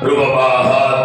Rubahat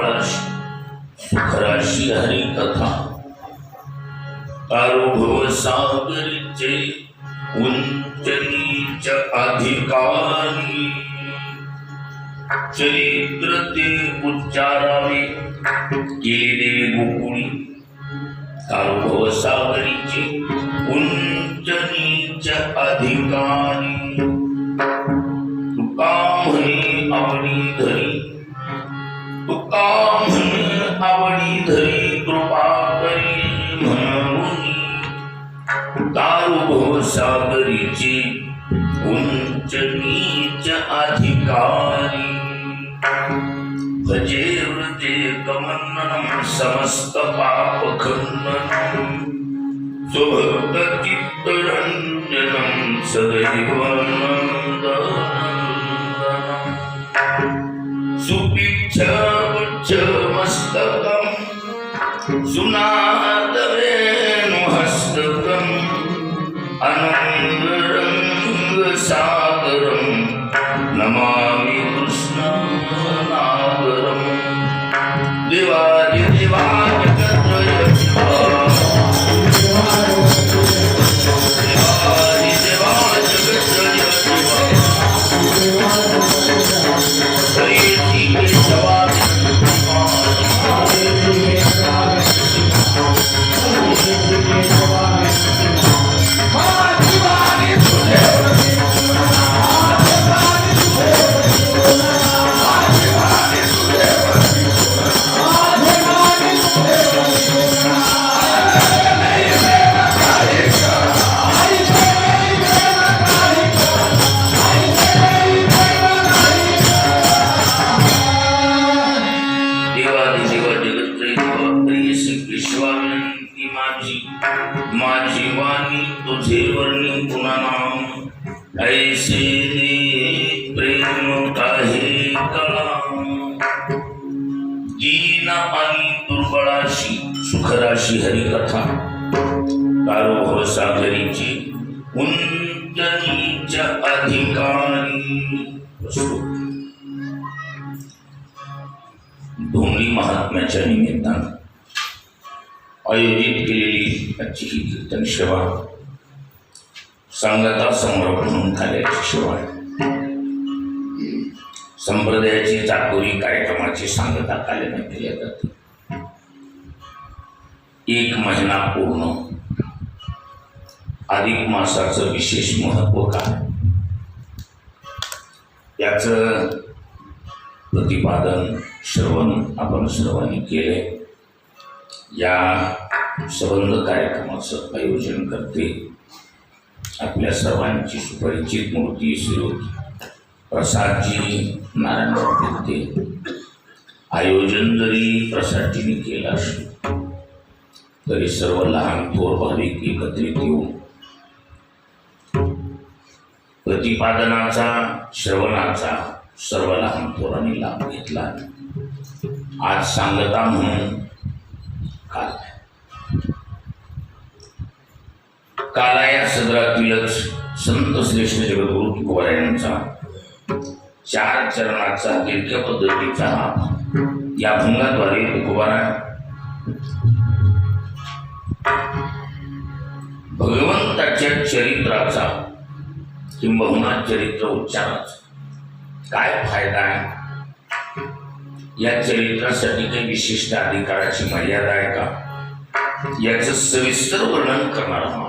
दुर्बळाशी सुखराशी Hari कथा तारुभव सागरीचे उंच नीच अधिकारी चरित्र ते उच्चारावे केले गोकुळी तारुभव सागरीचे उंच नीच अधिकारी तुका म्हणे आवडी धरी तुका म्हणे आवडी धरी कृपा करी म्हणून तारुभव सागरीचे उंच नीच अधिकारी भजे व्रजे कमन्नम समस्त पाप खंडनम स्वभक्त चित्तरंजनम सदैव नंदनम सुपिच्छ गुच्छ मस्तकम सुनाद वेणुहस्तकम अनंग सागरम नमामि कृष्ण नागरम देवादि देवाय माझी वाणी तुझे वर्णी पुन्हा नाम ऐसे प्रेम काहे कळा दीन आणि दुर्बळाशी सुखराशी हरिकथा तारुभव सागरीची उंच नीच अधिकारी धोंडी महात्म्याच्या निमित्तानं आयोजित केलेली आजची ही कीर्तन सेवा सांगता समर्पण म्हणून झाल्याची सेवा संप्रदायाची चाकोरी कार्यक्रमाची सांगता काल्याने केल्या जाते. 1 महिना पूर्ण अधिक मासाचं विशेष महत्व काय याचं प्रतिपादन श्रवण आपण सर्वांनी केले. या संबंध कार्यक्रमाचं आयोजन करते आपल्या सर्वांची सुपरिचित मूर्ती श्री प्रसादजी नारायणराव देते. आयोजन जरी प्रसादजीने केलं असेल तरी सर्व लहान थोर भाविक एकत्रित येऊन प्रतिपादनाचा श्रवणाचा सर्व लहान थोरांनी लाभ घेतला. आज सांगता म्हणून काला या सदरातीलच संत श्रेष्ठ जगद्गुरु तुकोबा यांचा 4 चरणाचा दीर्घ पद्धतीचा या भंगाद्वारे तुकोबारा भगवंताच्या चरित्राचा किंबहुना चरित्र उच्चाराचा काय फायदा आहे, या चरित्रासाठी काही विशिष्ट अधिकाराची मर्यादा आहे का, याचं सविस्तर वर्णन करणार आहोत.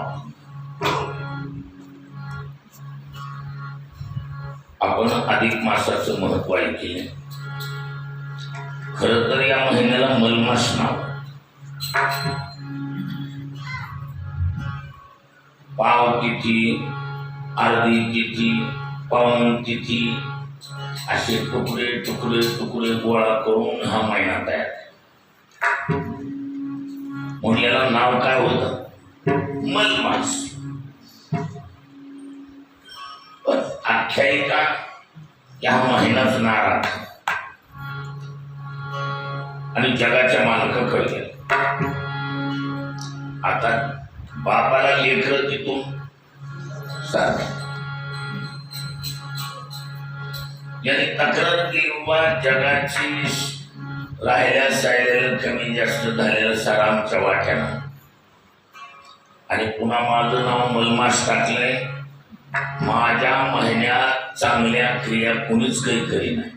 आपण अधिक मासाचं महत्व ऐकले. खरं तर या महिन्याला मलमास नाव. पाव तिथी, अर्धी तिथी, पाऊण तिथी असे तुकडे तुकडे तुकडे गोळा करून हा महिना तयार. म्हणून याला नाव काय होतं, मलमास. पण आख्यायिका या महिनाच नाराज आणि जगाच्या मालकाकडे. आता बापाला लेकर तिथून सारखं याने तक्रार केली, जगाची राहिलेलं कमी जास्त झालेलं सारा आमच्या वाट्यानं. आणि पुन्हा माझं नाव मलमास टाकलंय. माझ्या महिन्यात चांगल्या क्रिया कुणीच काही करी नाही.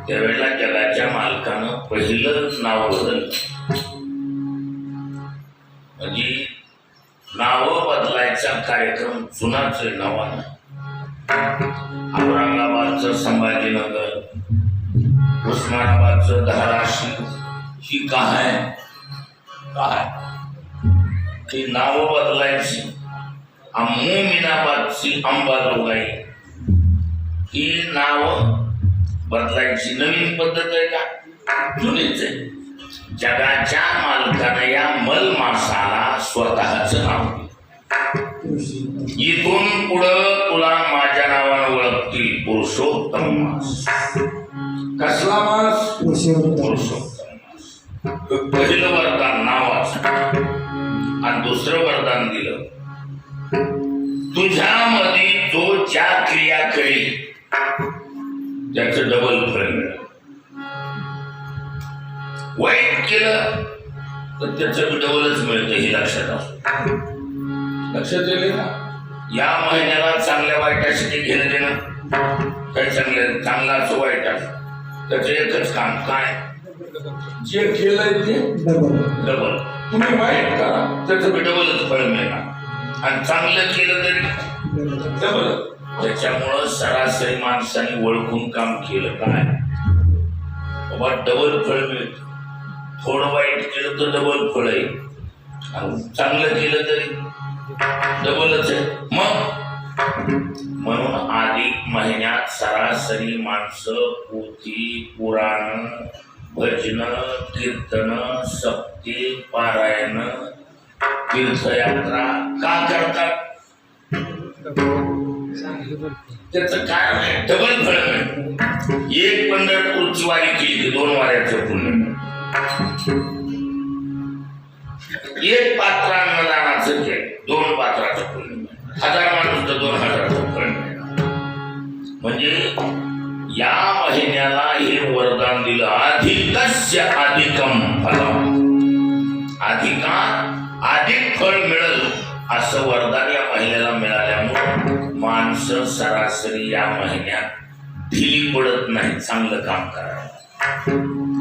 त्यावेळेला जगाच्या मालकानं पहिलं नाव बदललं. म्हणजे नाव बदलायचा कार्यक्रम जुनाच नावानं. औरंगाबादचं संभाजीनगर, उस्मानाबादचं धाराशिव ही काय ती नाव बदलायची. मोमिनाबादची अंबाजोगाई ही नाव बदलायची नवीन पद्धत आहे का? जुनीच आहे. जगाच्या मालकानं या मलमासाला स्वतःच नाव दिलं. इथून पुढं तुला माझ्या नावानं ओळखतील पुरुषोत्तम मास. कसला मास? पुरुषोत्तम मास. पहिलं वरदान नावाचं आणि दुसरं वरदान दिलं तुझ्यामध्ये जो ज्या क्रिया करी त्याचं डबल फळ मिळेल. वाईट केलं तर त्याचं डबलच मिळतं हे लक्षात असतं. लक्षात येईल ना? या महिन्याला चांगल्या वाईटासाठी घेणं देणं काही चांगलं असं वाईट असं त्याचं एकच काम काय? जे केलंय ते डबल. तुम्ही वाईट करा त्याचं डबलच फळ मिळणार आणि चांगलं केलं तरी डबल. त्याच्यामुळं सरासरी माणसाने ओळखून काम केलं काय बाबा डबल फळ मिळत. थोडं वाईट केलं तर डबल फळ आहे आणि चांगलं केलं तरी डबलच आहे. मग म्हणून अधिक महिन्यात सरासरी माणसं पोथी पुराण भजन कीर्तन सप्ते पारायण तीर्थयात्रा का करतात? त्याचं कारण आहे डबल फळ मिळतं. एक पंढरपूरची वारी केली की 2 वाऱ्याचं पुण्य. एक पात्र अन्नदानाचं केलं 2 पात्राचं पुण्य. 1000 माणूस तर 2000चं फळ मिळणार. म्हणजे या महिन्याला हे वरदान दिलं अधिकस्य अधिकम फलम. अधिकात अधिक फळ मिळेल असं वरदान या महिन्याला मिळाल्यामुळे माणसं सरासरी या महिन्यात ढिली पडत नाही चांगलं काम करायला.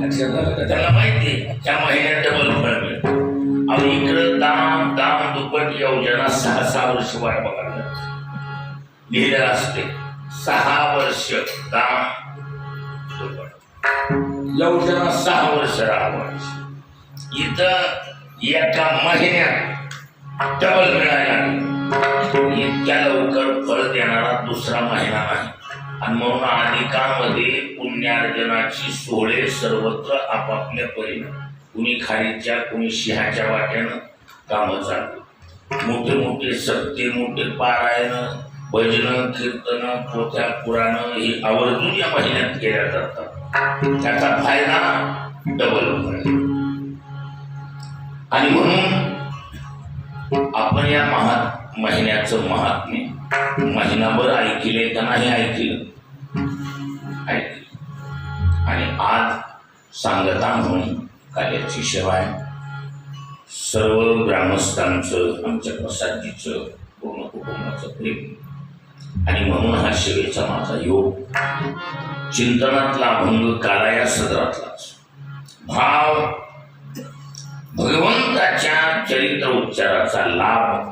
लक्षात आलं का? त्याला माहिती त्या महिन्यात डबल फळ मिळतं. अहो इकडं दाम दाम दुप्पट योजना 6 वर्ष वाट बघायला लिहिलेलं असते. 6 वर्ष दाम दुप्पट योजना 6 वर्ष राहावायची. इथं एका महिन्यात डबल मिळायला इतक्या लवकर फळ देणारा दुसरा महिना नाही. आणि म्हणून अधिकामध्ये पुण्यार्जनाची सोहळे सर्वत्र आपापल्या परीनं कुणी खारीच्या कुणी सिंहाच्या वाट्यानं कामं चालू. मोठे मोठे सत्य मोठे पारायण भजन कीर्तन पोथ्या पुराण हे आवर्जून या महिन्यात केल्या जातात. त्याचा फायदा डबल होतो. आणि म्हणून आपण या महिन्याचं महात्म्य महिनाभर ऐकले का नाही ऐकलं? आणि आज सांगता म्हणून कार्याची सेवा आहे. सर्व ग्रामस्थांचं आमच्या प्रसादजीचं पूर्ण कुटुंबाचं प्रेम. आणि म्हणून हा सेवेचा माझा योग. चिंतनातला अभंग काळाया सदरातलाच भाव भगवंताच्या चरित्र उच्चाराचा लाभ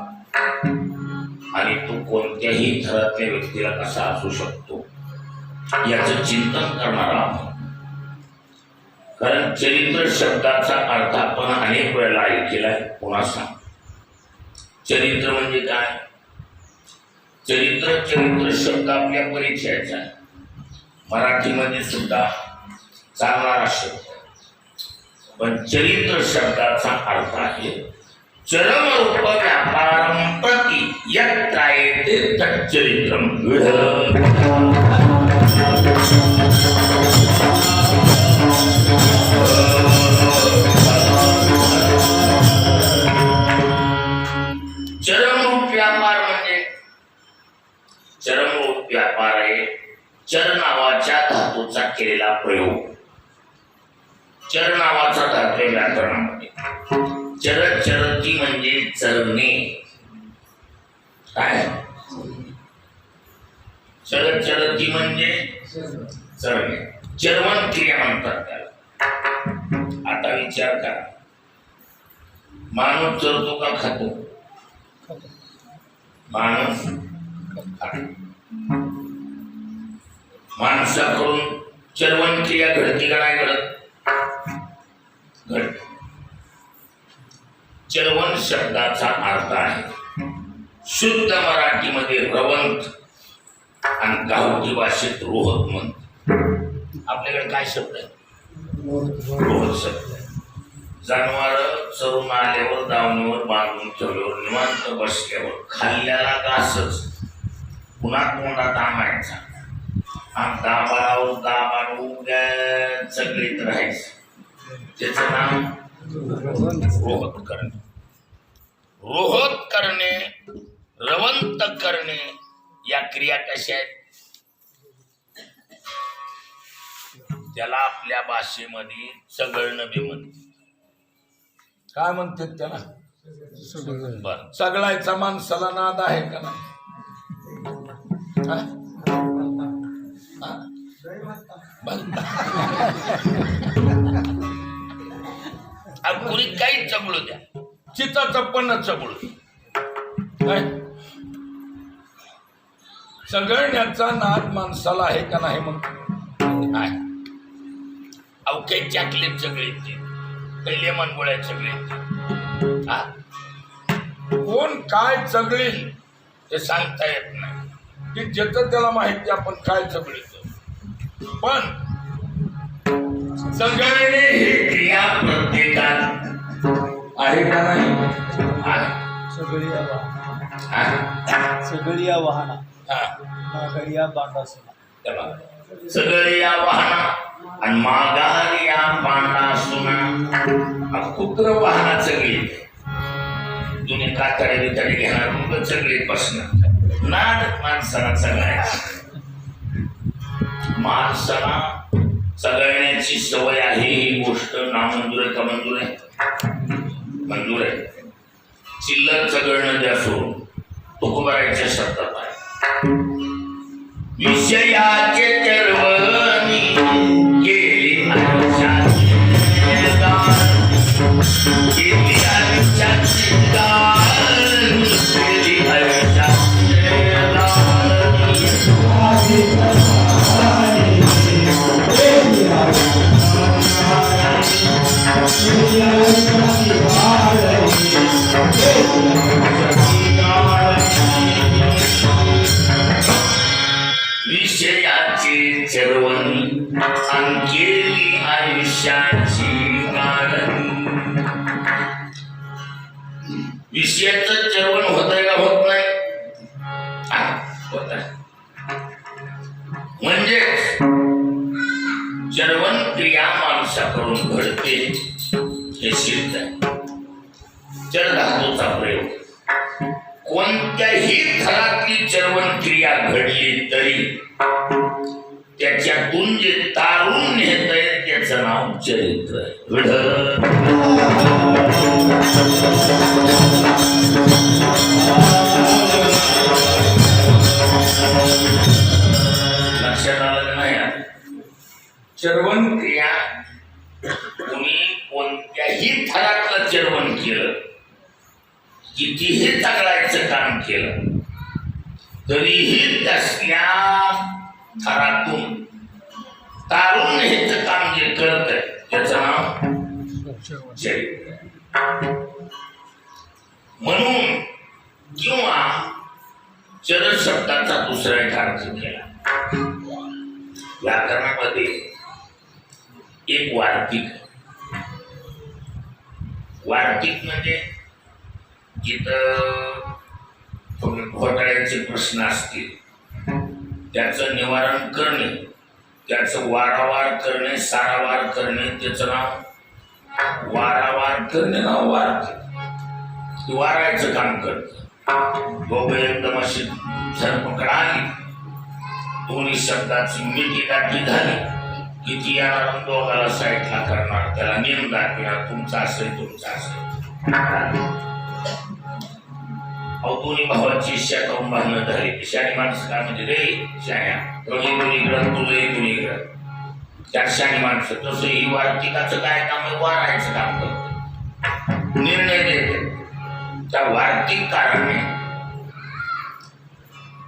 आणि तो कोणत्याही थरातल्या व्यक्तीला कसा असू शकतो याचं चिंतन करणारा आहोत. कारण चरित्र शब्दाचा अर्थ आपण अनेक वेळेला ऐकलेला पुन्हा सांग. चरित्र म्हणजे काय? चरित्र शब्द आपल्या परिचयाचा आहे. मराठीमध्ये सुद्धा चालणारा शब्द. पण चरित्र शब्दाचा अर्थ आहे चरमरूप व्यापारं प्रति यत्रायते तच्चरित्रं चरमरूप व्यापार म्हणजे चरमरूप व्यापार आहे. चर नावाच्या धातूचा केलेला प्रयोग. चर नावाचा धातू व्याकरणामध्ये. चर चरती म्हणजे चरणे. काय चर चरती म्हणजे चरणे. चरवण क्रिया म्हणतात त्याला. आता विचार करा, माणूस चरतो का खातो? माणूस माणसाकडून चरवण क्रिया घडते का नाही घडत? घडते. चरवण शब्दाचा अर्थ आहे शुद्ध मराठीमध्ये रवंत आणि गावठी भाषेत रोहत म्हणतात. आपल्याकडे काय शब्द आहे? रोहत शब्द. जनावर चरून आल्यावर दावणीवर बांधून ठेवल्यावर निवांत बसल्यावर खाल्ल्याला घासच पुन्हा तोंडात आणायचा आणि दाबावर सगळीत राहायचं. त्याचं नाव रोहत करणे. रोहत करणे, रवंत करणे या क्रिया कशा आहेत? त्याला आपल्या भाषेमध्ये चगळणं बी म्हणतात. काय म्हणतात त्याला? बर. सगळायचा माणसाला नाद आहे का नाही? कुणी काही चगळू द्या, चिताचं पण चगळू. काय सगळण्याचा नाद माणसाला आहे का नाही? मग नाही. अवघे चॉकलेट सगळे पहिले मनगोळ्या सगळे. कोण काय चगळेल ते सांगता येत नाही. की ज्याचं त्याला माहिती आपण काय चगळतो. पण सगळणे ही क्रिया प्रत्येकात आहे का नाही? सगळी सगळी वाहना माघारिया बांडासुना. सगळ्या वाहना आणि माघारिया बांडासुना. कुत्र वाहना सगळी जुने कातडे बितडे घेणार मग सगळी बसणार. नाद माणसाला सगळ्याचा. माणसाला सगळण्याची सवय आहे. ही गोष्ट नामंजूर आहे का मंजूर आहे? मंजूर आहे. चिल्लर सगळणं द्या सोडून तुकोबारायच्या शब्दात आहे. विषयाचे चरवणी गेली आयुष्याची गाळ, गेली आयुष्याची गाळ, गेली आयुष्याची विषयाची चरवणी आणि गेली आयुष्याची गाळणी. विषयाचं चरवण होत आहे का होत नाही? होत आहे. म्हणजे चरवण क्रिया माणसाकडून घडते हे सिद्ध आहे. चर धातूचा प्रयोग. कोणत्याही थरातली चरवण क्रिया घडली तरी त्याच्यातून जे तारून नेत आहे त्याचं नाव चरित्र आहे. लक्षात आलं नाही? चरवण क्रिया कोणी कोणत्याही थरातलं चरवण केलं, कितीही तगडायचं काम केलं तरीही त्यासल्या थरातून तारून न्यायचं काम जे करत आहे त्याचं नाव चरित्र. म्हणून किंवा चर शब्दाचा दुसरा एक अर्थ केला. व्याकरणामध्ये एक वार्तिक. वार्तिक म्हणजे जिथं घोटाळ्याचे प्रश्न असतील त्याचं निवारण करणे, त्याचं वारावार करणे, सारावार करणे, त्याचं नाव वारावार करणे. नाव वार्तिक. वारायचं काम करत. दोघं एकदम अशी धरपकड आली, दोन्ही शब्दाची मिठी गाठी झाली किती येणार दोघाला साईडला करणार, त्याला नेम दाखविणार, तुमचा असेल तुमचा असेल. अहो दोन्ही भावाची इच्छा करून भांडणं झाली. शाणी माणसं काय म्हणजे रे शाण्या तुझी इकडं तुझं इथून इकडं, त्या शाणी माणसं. तसं ही वार्तिकाचं काय काम आहे, वारायचं काम करते, निर्णय देते. त्या वार्तिक कारणे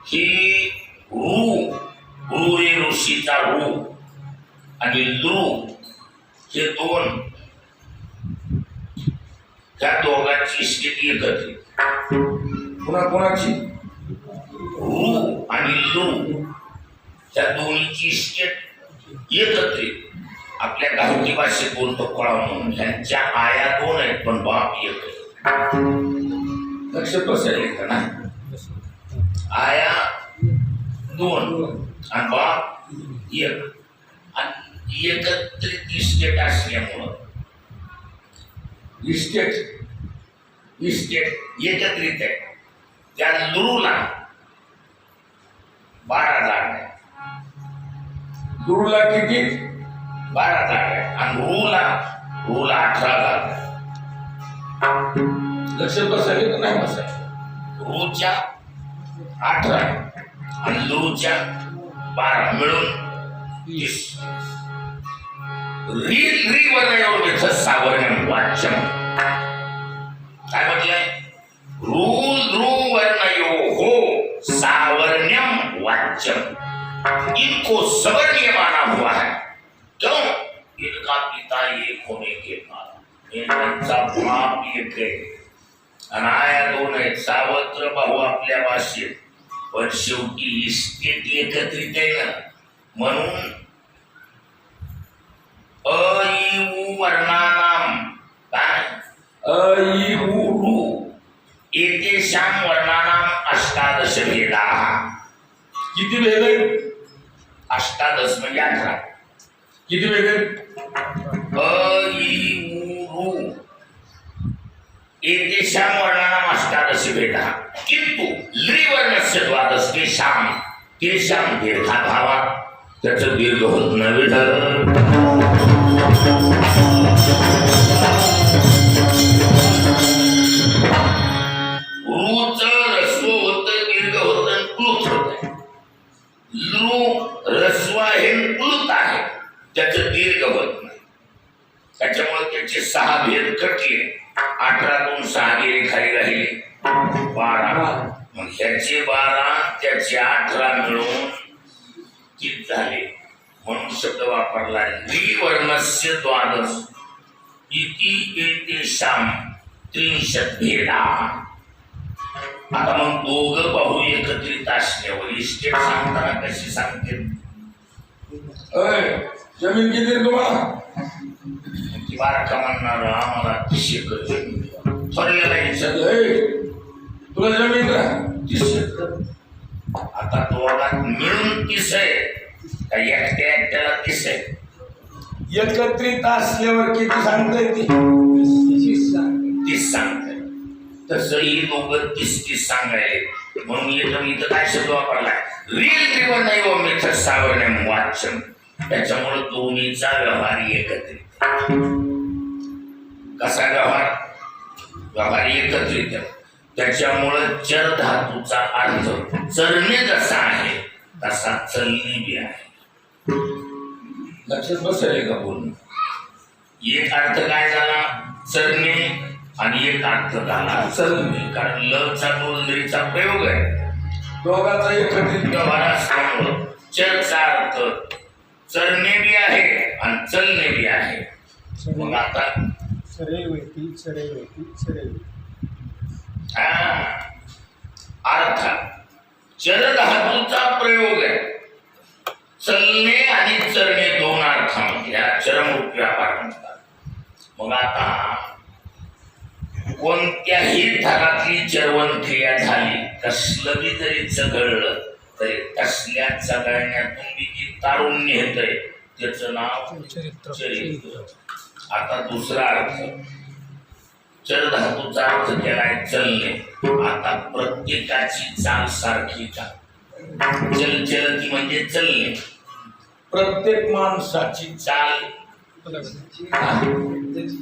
ही रू रे ऋषीचा रू आणि लू हे दोन, त्या दोघांची स्थिती एकत्रित. कोणाची रू आणि लू त्या दोन्हीची स्टेट एकत्रित. आपल्या गावठी भाषेत बोलतो कळा म्हणून. ह्यांच्या आया दोन आहेत पण बाप एक आहे. लक्षात बसेल का ना, आया दोन आणि बाप एक, आणि एकत्रित इस्टेट असल्यामुळं इस्टेट एकत्रित आहे. त्या लुरूला 12 जागा आहे. लुरूला किती 12 जागा आहे आणि रूला 18 जागा आहे. लक्षात बसायला नाही बसायला. रूच्या 18 आणि लुरूच्या 12 मिळून 30. री वर्णयोर्थ सावर्ण्यम वाच्यम. काय म्हटलंय? वर्णयो हो सावर्ण्यम वाच्यम. इनको सवर्णीय माना हुआ है. क्यों? इनका पिता एक होने के कारण इनका बाप एक है, अनाया दोन आहेत. सावत्र भाऊ आपल्या भाषेत, पण शेवटी इस्टेट एकत्रित आहे ना, म्हणून वर्णानाम काय एतेषां वर्णानाम 18 भेदा. किती भेद आहेत? 18 म्हणजे 18. किती भेद आहेत? एतेषां वर्णानाम 18 भेदा किंतु लिवर्णस्य 12 तेषां दीर्घाभावात. त्याचं दीर्घ होत नव्हे झालं. रस्व होतं, दीर्घ होतं, प्लुत होत. रस्व आहे प्लुत आहे, त्याचं दीर्घ होत नाही. त्याच्यामुळे त्याचे 6 भेद कटले. 18 2 6 गेले, खाली राहिले 12. मग ह्याचे 12 त्याचे 18 मिळून किती झाले, म्हणून शब्द वापरला द्विवर्णस्य 12 इति एतेषां 30 भेदा. आता मग दोघं भाऊ एकत्रित असल्यावर इस्टेट सांगताना कशी सांगते? जमीन किती तुम्हाला? 12 म्हणणार आम्हाला 30 एकर जमीन. तुला जमीन 30 एकर. आता दोघात मिळून 30 आहे का एकट्याला 30 आहे? एकत्रित असल्यावर किती सांगताय? 30 सांगताय. तसंही दोघं 30 सांगायले. म्हणून इथं काय शब्द वापरला? रील सावर्ण्यम वाच्यम. त्याच्यामुळे दोन्हीचा व्यवहार एकत्रित. कसा व्यवहार एकत्रित. त्याच्यामुळं चर धातूचा अर्थ चरणे जसा आहे तसा चलणे बी आहे. लक्षात बसेल का बोलणं? एक अर्थ काय झाला चरणे आणि एक अर्थ झाला चलणे. कारण लचा नोंदणीचा प्रयोग आहे. दोघांचा एकत्रित व्यवहार असल्यामुळं चरचा अर्थ चरणे बी आहे आणि चलणे बी आहे. मग आता अर्थात चर धातूचा प्रयोग आहे. चलणे आणि चरणे दोन अर्थामध्ये या चरमरूप व्यापार म्हणतात. मग आता कोणत्याही थरातली चरवण क्रिया झाली, कसलं बी जरी चघळलं तरी कसल्या चघळण्यातून बी जी तारुण्य येतंय त्याचं नाव चरित्र. आता दुसरा अर्थ चर धातूचा अर्थ केलाय चलणे. आता प्रत्येकाची चाल सारखी का? चलती म्हणजे चलणे. प्रत्येक माणसाची चाल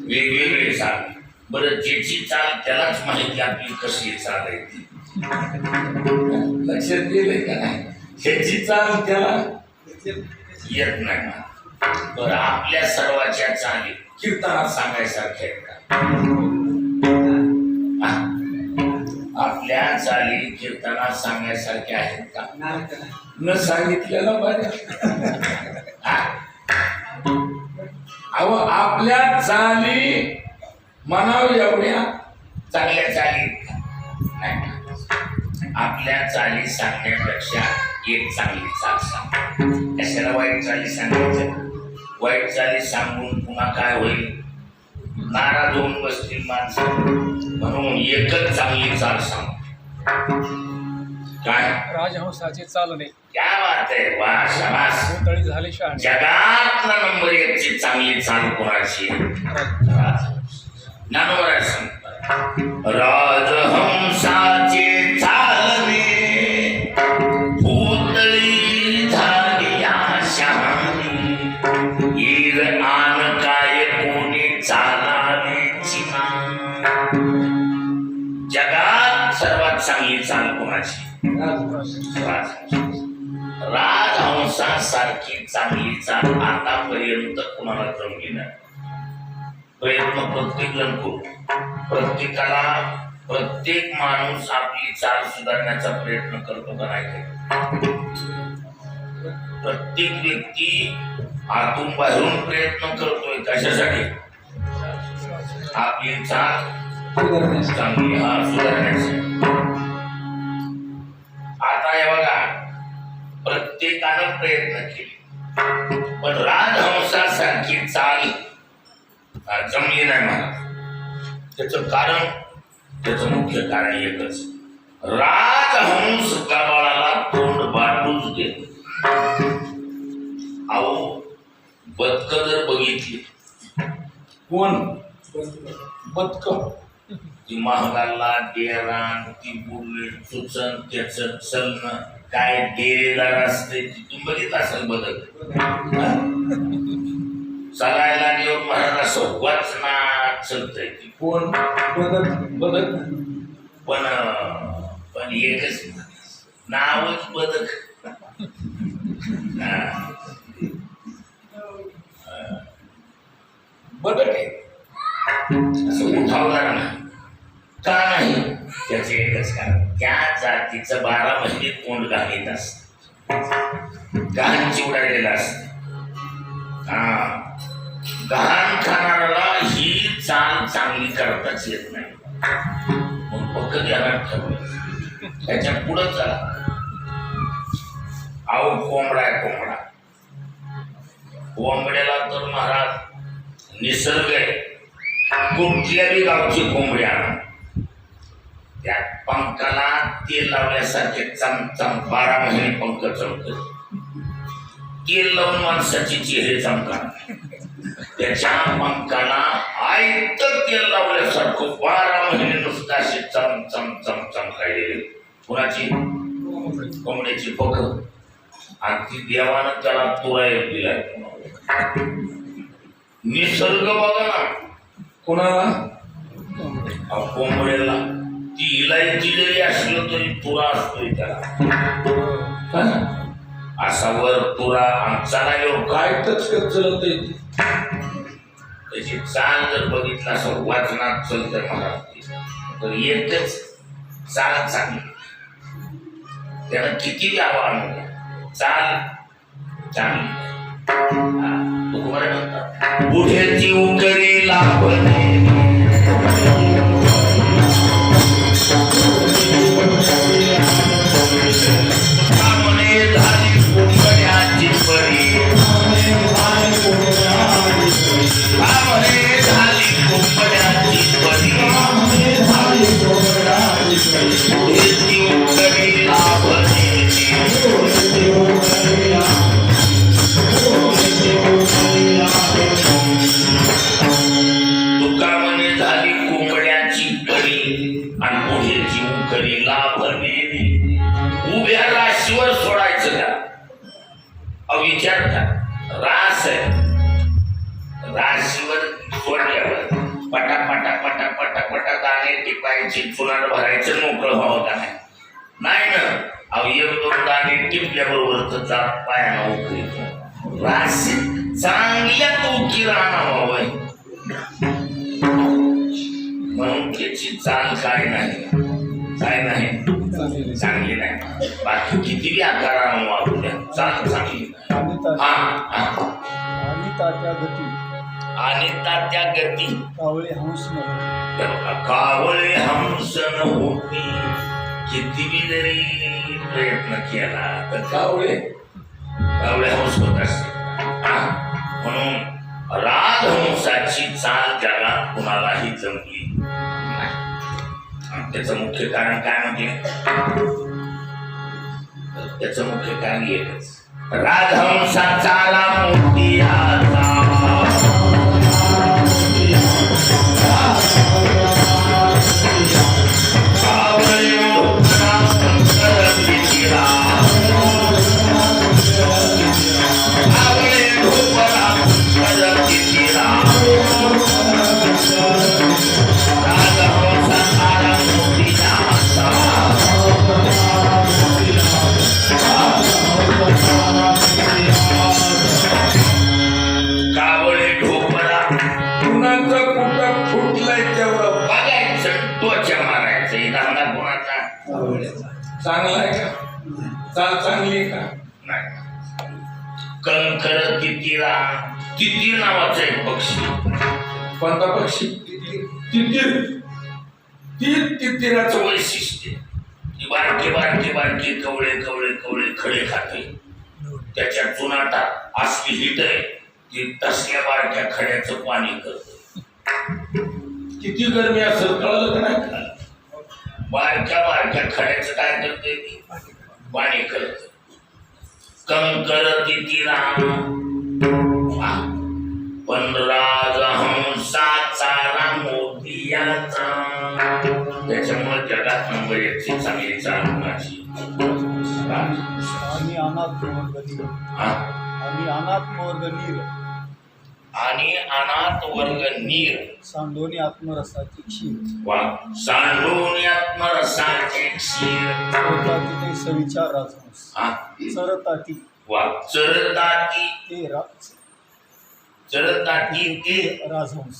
वेगवेगळी चाल. बरं, ज्याची चाल त्यालाच माहिती आपली कशी चाल आहे ती. लक्षात गेलंय का नाही? ह्याची चाल त्याला येत नाही ना. बरं, आपल्या सर्वाच्या चाली कीर्तनात सांगायसारख्या आहेत का? आपल्या चाली कीर्तनात सांगायसारख्या आहेत का? न सांगितलेलं बरं. अहो, आपल्या चाली म्हणाव एवढ्या चांगल्या चाली नाही. आपल्या चाली सांगण्यापेक्षा एक चांगली चाल सांग. कशाला वाईट चाली सांगायचं? वाईट चाली सांगून पुन्हा काय होईल? नाराज होऊन बसतील माणसं. म्हणून एकच चांगली चाल सांग. काय? राजहंसाची चालणे क्या बात आहे, वा शाबास. भोवतळी झाली शहाणे. जगातला नंबर 1 ची चांगली चाल कोणाची? ज्ञानोबा सांगतात, राजहंसाचे चालणे भोवतळी झाली शहाणी. ईर आन काय कोणी चालावेची ना. जगात सर्वात चांगली चाल कोणाची? राजहंसासारखी चांगली चाल आतापर्यंत कुणाला जमली नाही. प्रयत्न प्रत्येक जण करू. प्रत्येकाला प्रत्येक माणूस आपली चाल सुधारण्याचा प्रयत्न करतो का नाही? प्रत्येक व्यक्ती आतून बाहेरून प्रयत्न करतोय. कशासाठी? आपली चाल चांगली सुधारण्याची. आता हे बघा, प्रत्येकानं प्रयत्न केले पण राजहंसासारखी चाल जमली नाही मला. त्याचं कारण, त्याचं मुख्य कारण एकच, राजहंस गबाळाला तोंड बाटूच देत. अहो, बदक जर बघितली, कोण बदक, ती महागाला डेरान, ती बोलले सुचन त्याचं चलन काय डेरेदार असते. तुम्ही बघित असेल बदक चालायला लागल्यावर महाराज असं वाचनात चलतंय. ती कोण? बदक. पण एकच नावच बदक. बदक आहे, असं उठावणार नाही. का नाही? त्याचे एकच कारण, त्या जातीचं 12 महिने तोंड घालीत असत, घाण चिवडायलेलं असत. घाण खाणाऱ्याला ही चाल चांगली करताच येत नाही. मग फक्त ध्यानात ठेवायचं, त्याच्या पुढं चला. अहो, कोंबडा आहे कोंबडा. कोंबड्याला तर महाराज निसर्ग आहे. कुठल्याही गावची कोंबडी आणा, त्या पंखाला तेल लावल्यासारखे चमचम 12 महिने पंख चमकत. तेल लावून माणसाची चेहरे चमकणार. त्याच्या पंखाला आयत तेल लावल्यासारखं 12 महिने नुसतं असे चमचम चमचम खायले. कुणाची? कोंबड्याची पंख. आणि ती देवानं त्याला तुराय दिलाय. निसर्ग बघा ना, कोणाला? कोंबड्याला. ती इलायची जरी असलं तरी तुरा असतोय त्याला. असा वर तुरा आमचा नाही काय टचकत चलत. त्याची चाल जर बघितला असं वाचनात चलत महाराज, तर एकच चाल चांगली. त्यानं किती आव्हान, चाल चांगली. तुकोबाराय म्हणतात, पुढे उकरी लाभणे झाली कोंबड्याची परी. झाली कोंबड्याची परी. पुढे उकरी लाभणे दुकामाने झाली कोंबड्याची करी आणि पुढे जीव करी लाभणे. उभ्या राशीवर सोडायचं का? विचार करा. रास आहे. राशीवर सोडल्यावर पटा पटा पटा पटा पटा दाणे टिपायचे, चुनाट भरायचं, मोकळं व्हावं का नाही? नाही ना. अहो, एक दोन दाणे टिपल्याबरोबर तर जात पायानं उकळीत. राशी चांगल्या तोकी राहणार म्हणून त्याची चाल काय नाही, काय नाही, चांगली नाही. बाकी किती आकारानं वागू द्या, चाल चांगली नाही. आणि तात्या गती आणि तात्या गती कावळे हंस नव्हते. कावळे हंस नव्हती. किती जरी प्रयत्न केला तर कावळे हंस होत असते. म्हणून राजहंसाची चाल जगात कुणालाही जमली नाही. त्याचं मुख्य कारण काय म्हणजे? त्याचं मुख्य कारण एकच, राजहंसाचा मोठीयाचा. चांगला आहे का? चाल चांगली आहे का? नाही. कंकर तितिरा, तितीर नावाचा एक पक्षी. कोणता पक्षी? तितीर. तितिराचं वैशिष्ट्य, बारके बारके बारके कवळे कवळे कवळे खडे खाते. त्याच्या चुनाटात असली हिट आहे ती तसल्या बारक्या खड्याचं पाणी करत. किती गरमी असेल कळलं का नाही? बारक्या बारक्या खड्याचं काय करते? पाणी करत. कंकर तितिरा. पण राजहंसाचा मोठीयाचा. त्याच्यामुळे जगात नंबर एकची चांगली चालण्याची. आणि अनाथ वर्ग नीर आणि अनाथ वर्ग नीर. सांडोनी आत्मरसाची क्षीर. वा, सांडोनी आत्मरसाची क्षीर. चरताती सविचार राजहंस. चरताती. वा, चरताती ते चरताती ते राजहंस.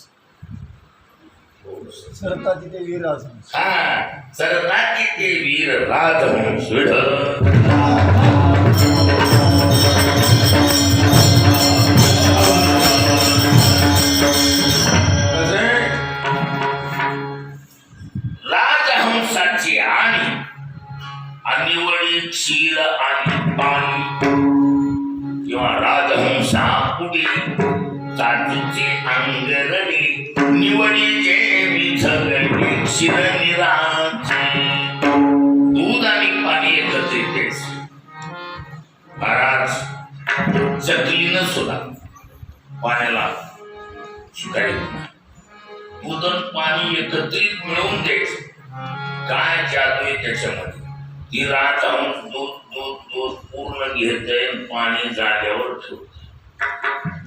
चरताती ते वीर राजहंस. चरताती ते वीर राजहंस. राजहंसाची आणि अनिवळी क्षीर आणि पाणी किंवा राजहंसा पुढे चाचूचे अंगरडी निवडीचे विझगडे क्षीर निराचे. दूध आणि पाणी एकत्रित. महाराज चकलीनं सुद्धा पाण्याला शिकायला दूध आणि पाणी एकत्रित मिळवून द्यायचं. काय जादू आहे त्याच्यामध्ये? ती राजहंस दूध दूध दूध पूर्ण घेतय, पाणी जाग्यावर ठेवत.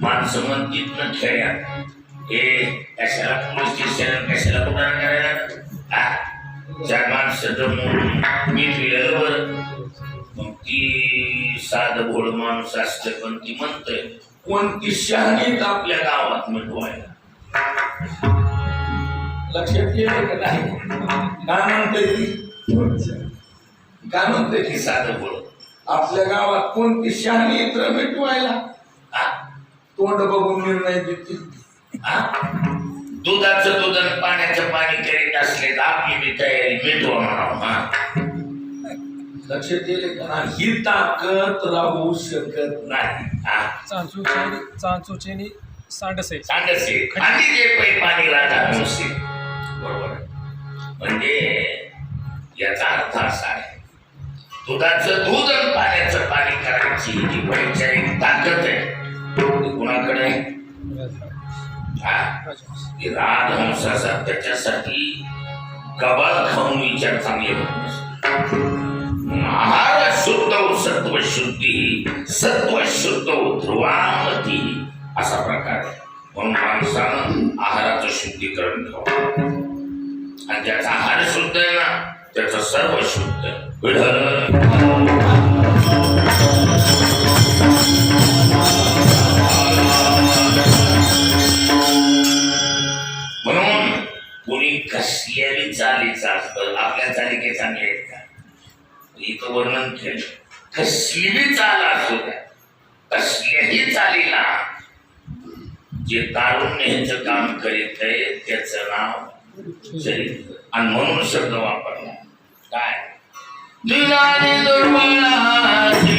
माणसं म्हणतीत ना खेड्यात, हे कशाला पोलीस स्टेशन, कशाला कुठं करायला? ज्या माणसाचं मीठ पिलेलं बरं. मग ती साधं भोळ माणूस असते, पण ती म्हणतंय कोणती शहाणीत आपल्या गावात मिटवायला. लक्षात येईल का नाही? काय म्हणते काय म्हणते की साधं बोल आपल्या गावात कोणती शहाणी यंत्र मिटवायला? तोंड बघून निर्णय देतील. दुधाचं दूध आणि पाण्याचं पाणी करीत असले तर आपली बी तयारी मिटवा म्हणावं. लक्षात येईल का? ही ताकद राहू शकत नाही. चांचूचे सांडसे खाली जे पै पाणी राहतात बरोबर. म्हणजे याचा अर्थ असा आहे, दुधाचं दूध आणि पाण्याचं पाणी करायची जी वैचारिक ताकद आहे ती कुणाकडे आहे? राजहंसाचा. त्याच्यासाठी गबाळ खाऊन विचार चांगले होत नसते. आहार शुद्ध सत्व शुद्धी सत्व शुद्ध ध्रुवामती असा प्रकार आहे. म्हणून माणसानं आहाराचं शुद्धीकरण ठेवा आणि ज्याचा आहार शुद्ध आहे ना त्याचं सर्व शुद्ध आहे. म्हणून कोणी कसल्याही चालीचा असतं. आपल्या चाली काही चांगल्या आहेत का? इथं वर्णन केलं. कसलीही चाल असू द्या, कसल्याही चालीला जे तारुण्याचं काम करीत आहे त्याचं नाव चरित्र आणि म्हणून शब्द वापरला काय दिनाने दुर्बळाची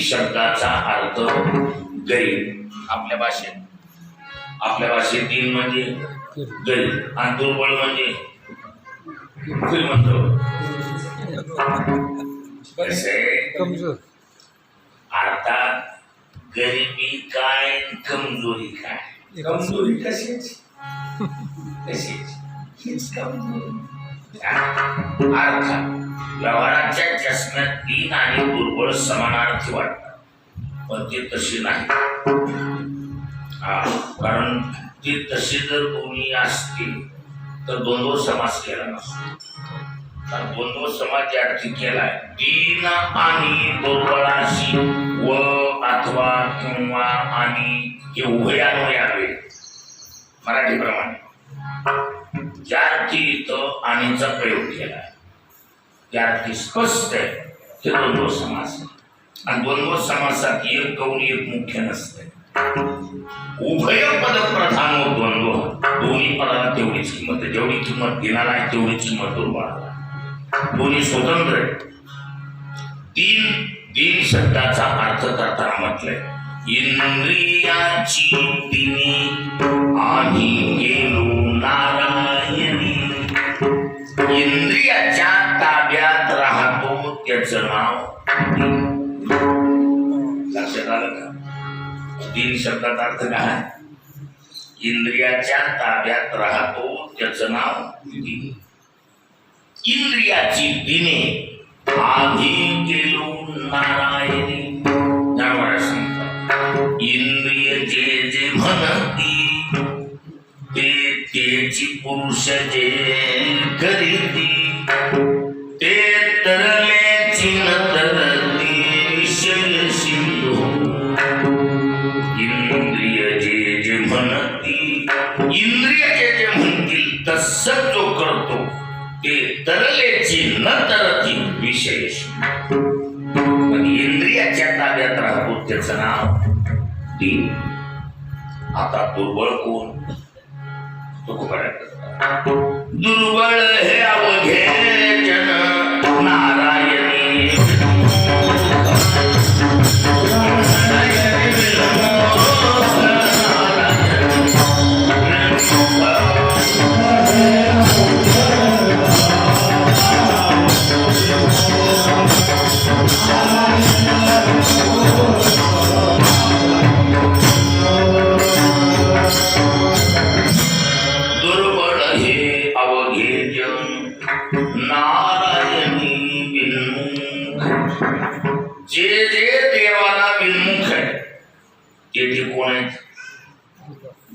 शब्दाचा अर्थ गरीब. आपल्या भाषेत दीन म्हणजे गरीब आणि दुर्बळ म्हणजे म्हणतो कमजोर. अर्थात गरिबी काय कमजोरी काय? कमजोरी कशीच अर्थात व्यवहाराच्या चष्म्यात दीन आणि दुर्बळ समानार्थी वाटतात पण ते तसे नाही. कारण ते तसे जर दोन्ही असतील तर द्वंद्व समास केला नसतो. द्वंद्व समाज या अर्थी केलाय दीन आणि दुर्बळाशी व अथवा किंवा आणि हे उभयान्वय आले मराठीप्रमाणे. ज्या अर्थी इथं आणीचा प्रयोग केला त्या अर्थी स्पष्ट आहे ते द्वंद्व समास. आणि द्वंद्व समासात एक गौण एक मुख्य नसते. उभय पद प्रधान व द्वंद्व दोन्ही पदाला तेवढीच किंमत आहे. जेवढी किंमत दिनाला आहे तेवढी किंमत दुर्बळाला. दोन्ही स्वतंत्र आहे. दीन शब्दाचा अर्थ करताना म्हटलंय इंद्रियाची दिनी आम्ही गेलो नारायणी. इंद्रियाच्या ताब्यात राहतो त्याचं नाव लक्षात आलं का? दीन शब्दाचा अर्थ काय? इंद्रियाच्या ताब्यात राहतो त्याचं नाव दीन. इंद्रियाची दिने आधी गेलो नारायणी. ज्ञानवारास सांगतात इंद्रिय जे जे म्हणती ते तेची पुरुष जे करीती ते तरलेची न तरती विषय सिंधू. इंद्रिय जे जे म्हणती इंद्रिय जे जे म्हणतील तसं जो करतो ते तरलेची न तरती विशेष. इंद्रियाच्या ताब्यात राहतो त्याचं नाव दीन. आता दुर्बळ कोण? दुर्बळ हे अवघे जन नारायणी.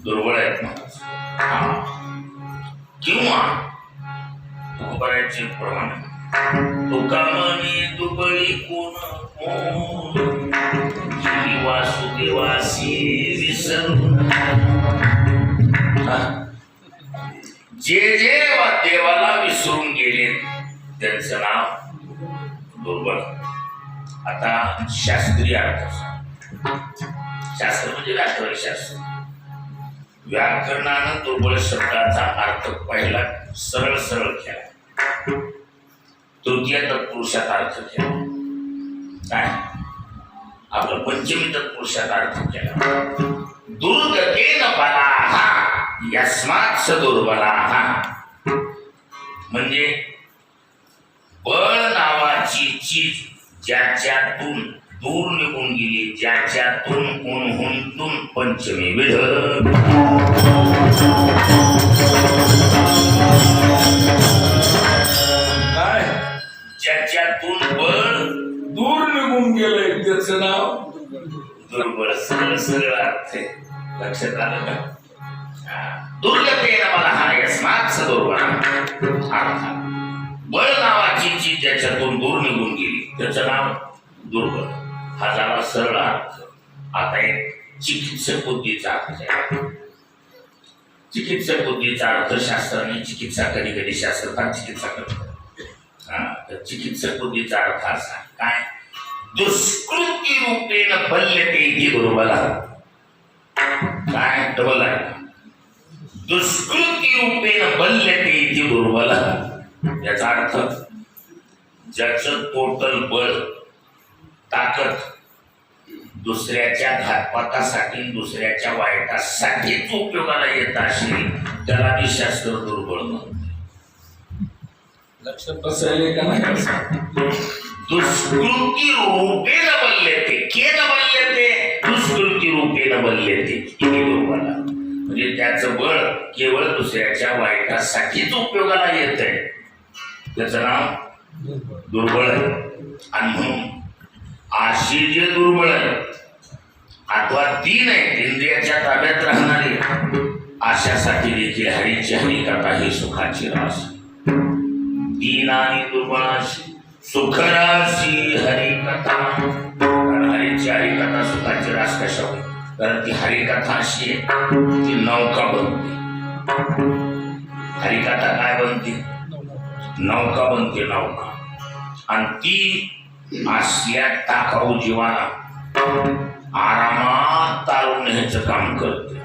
दुर्बळ आहेत माणूस. किंवा तुकोबारायचे प्रमाणे तुका म्हणे दुबळी कोण वासुदेवासी विसरून. जे जे देवाला विसरून गेले त्यांचं नाव दुर्बळ. आता शास्त्रीय अर्थ, शास्त्र म्हणजे व्याकरण शास्त्र. व्याकरणानं दुर्बळ शब्दाचा अर्थ पहिला सरळ सरळ केला, तृतीय तत्पुरुषात अर्थ केला. काय आपलं पंचमी तत्पुरुषात अर्थ केला. दुर्गतेन बलाः यस्मात् स दुर्बलाः. म्हणजे बळ नावाची चीज ज्याच्यातून दूर निघून गेली, ज्याच्यातून उन्हुंतून पंचमी विध. काय ज्याच्यातून बळ दूर निघून गेलंय त्याचं नाव दुर्बळ. सरळ सरळ अर्थ आहे, लक्षात आलं का? दुर्गतेन बलाः यस्मात् स दुर्बलाः. अर्थात बळ नावाची चीज ज्याच्यातून दूर निघून गेली त्याचं नाव दुर्बळ. हा झाला सरळ अर्थ. आता एक चिकित्सक बुद्धीचा अर्थ आहे. चिकित्सक बुद्धीचा अर्थ शास्त्राने चिकित्सा कधी कधी शास्त्रकार चिकित्सा करतात. तर चिकित्सक बुद्धीचा अर्थ असा काय, दुष्कृती रूपेण बल्यते इति दुर्बलः. काय डबल आहे, दुष्कृती रूपेण बल्यते इति दुर्बलः. याचा अर्थ ज्याचं टोटल बळ ताकद दुसऱ्याच्या घातपातासाठी दुसऱ्याच्या वाईटासाठीच उपयोगाला येत असेल त्याला मी शास्त्र दुर्बळ म्हणतो. लक्षात बसायला का नाही? दुष्कृती रूपेण बल्यते, केन बल्यते, दुष्कृती रूपेण बल्यते इति दुर्बलः. म्हणजे त्याचं बळ केवळ दुसऱ्याच्या वाईटासाठीच उपयोगाला येत आहे, त्याचं नाव दुर्बळ आहे. आणि म्हणून अशी जे दुर्बळ आहे अथवा तीन आहे इंद्रियाच्या ताब्यात राहणारी, अशासाठी देखील हरीची हरिकथा ही सुखाची रास. दीन आणि दुर्बळाशी सुखराशी हरिकथा. कारण हरीची हरिकथा सुखाची रास कशा होईल? कारण ती हरिकथा अशी आहे ती नौका बनते. हरिकथा काय बनते? नौका बनते, नौका. आणि ती असल्या टाकाऊ जीवाला आरामात तारून न्यायचं काम करते.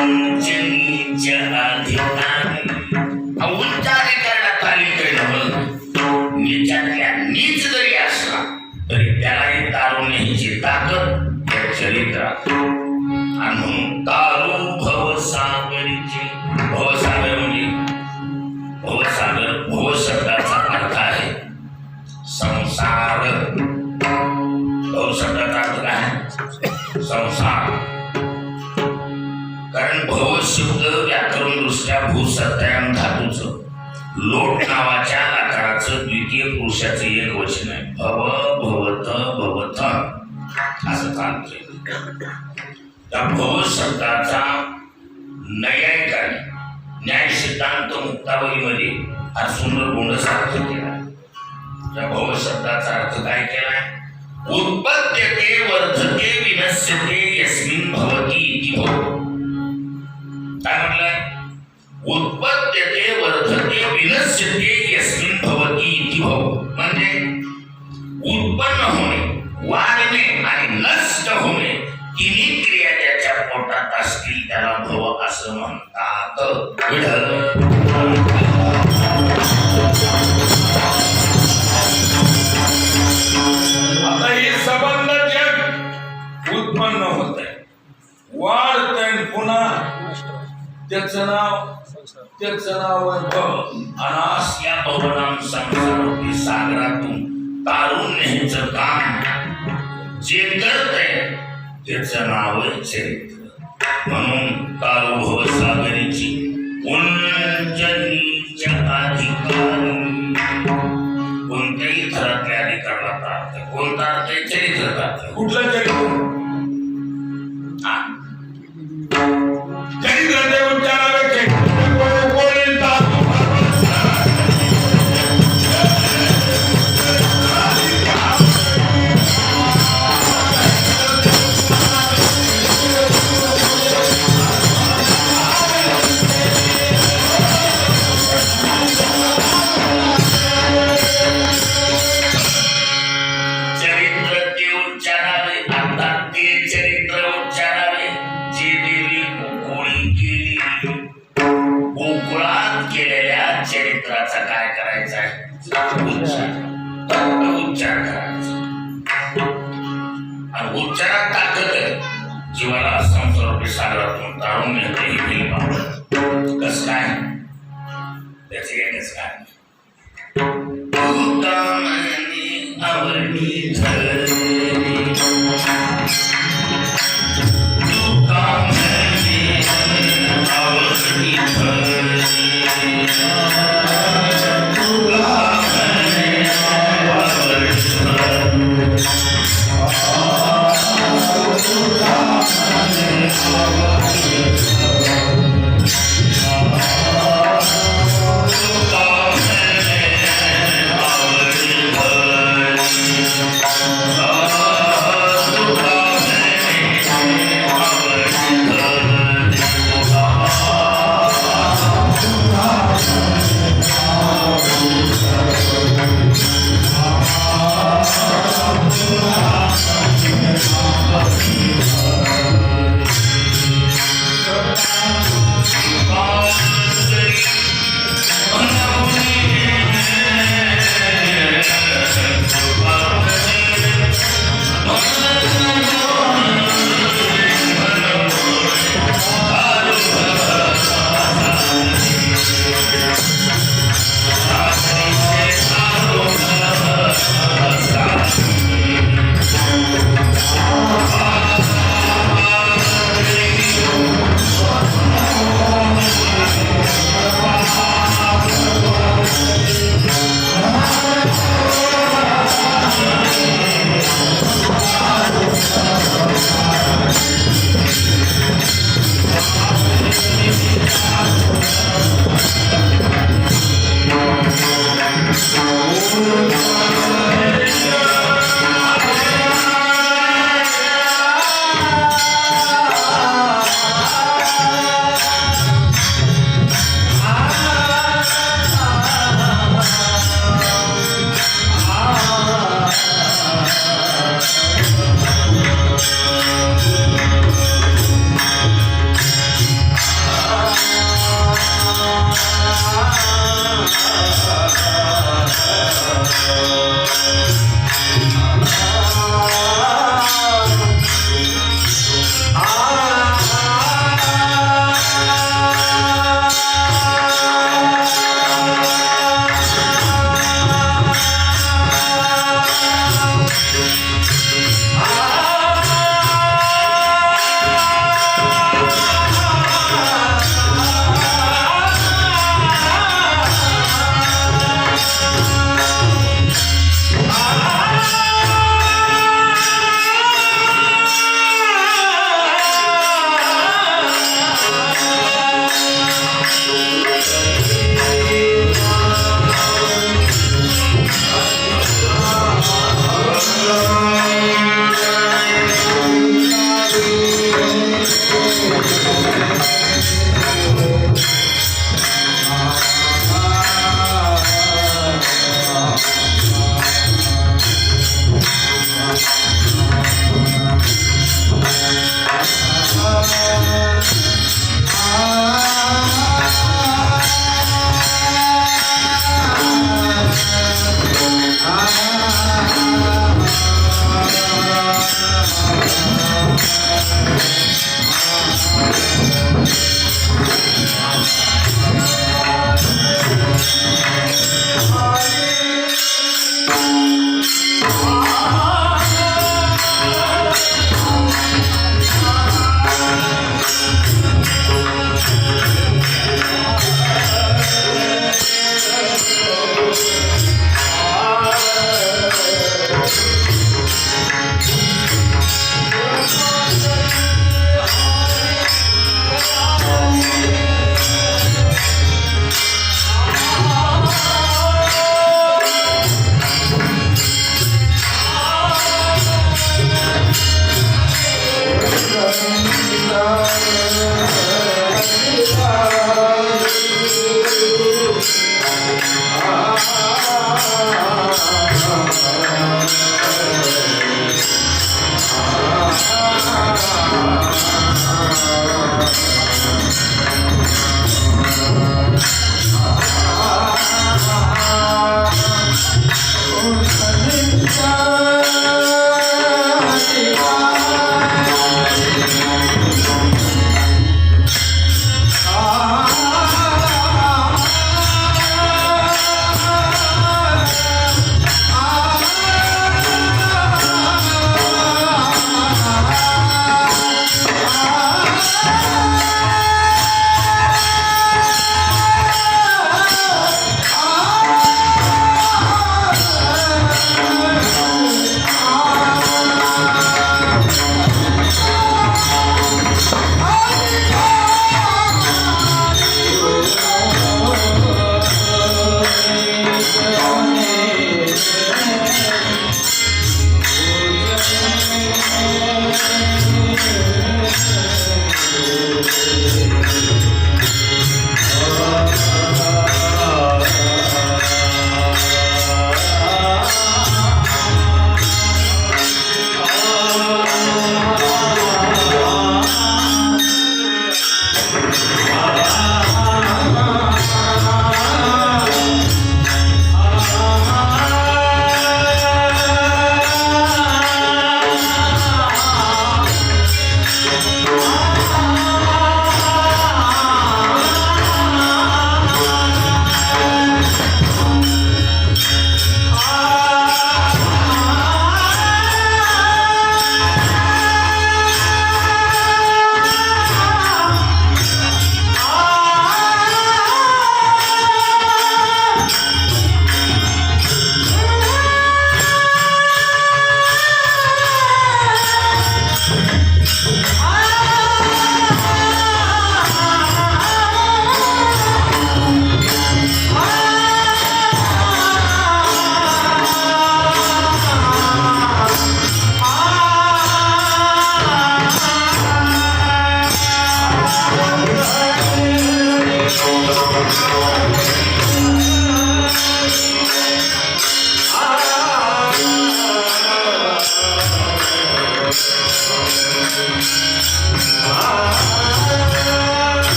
उंचनीच्या अधिकारी उंचारी करण्यात आली काही नवल नीचातल्या नीच जरी असला तरी त्यालाही तारून न्यायची ताकद या चरित्रात आणि म्हणून तारू भवसागरीची भवसागर म्हणजे भवसागर भव शब्दाचा अर्थ आहे संसार भव शब्दाचा अर्थ काय आहे संसार कारण भव शब्द व्याकरण दृष्ट्या भूसत्याम धातूचं लोट नावाच्या आकाराचं द्वितीय पुरुषाचं एक वचन आहे भव भवत भवत असं चालतंय त्या भव शब्दाचा नैयायिकाने न्याय सिद्धांत मुक्तावलीमध्ये हा सुंदर गोंडसा अर्थ केला त्या भव शब्दाचा अर्थ काय केलाय उत्पद्यते वर्धते विनश्यते यस्मिन् भवति इति भव काय म्हटलंय उत्पद्यते वर्धते विनश्यते यस्मिन् भवति इति भव म्हणजे उत्पन्न होणे वाढणे आणि नष्ट होणे तिन्ही क्रिया ज्याच्या पोटात असतील त्याला भव असं म्हणतात आता हे संबंध जग उत्पन्न होत आहे वाढतंय पुन्हा त्याचं नाव आहे भव आणि असल्या भवनाम संसारातील सागरातून तारून न्यायचं काम जे करतंय त्याचं नाव आहे चरित्र म्हणून तारू भव सागरीची उंचनीच्या अधिकारी कोणत्याही थरातल्या अधिकाराला प्राप्त कोणता अर्थ आहे चरित्र प्राप्त कुठलं चरित्र हा चरित्र उच्चारावे चरित्र बोलतात चरित्र ते उच्चारावे आता ते चरित्र उच्चारावे जे देवी गोकुळी केली गोकुळात केलेल्या चरित्राचा काय करायचा आहे उच्चार करायचा आणि उच्चारात ताकद आहे जीवाला संसारातील सागरातून तारून नेते हे बाबत कसं काय त्याचं येणेच काय आवडी धरली दुकाने आवडी धरली दुकाने आवडी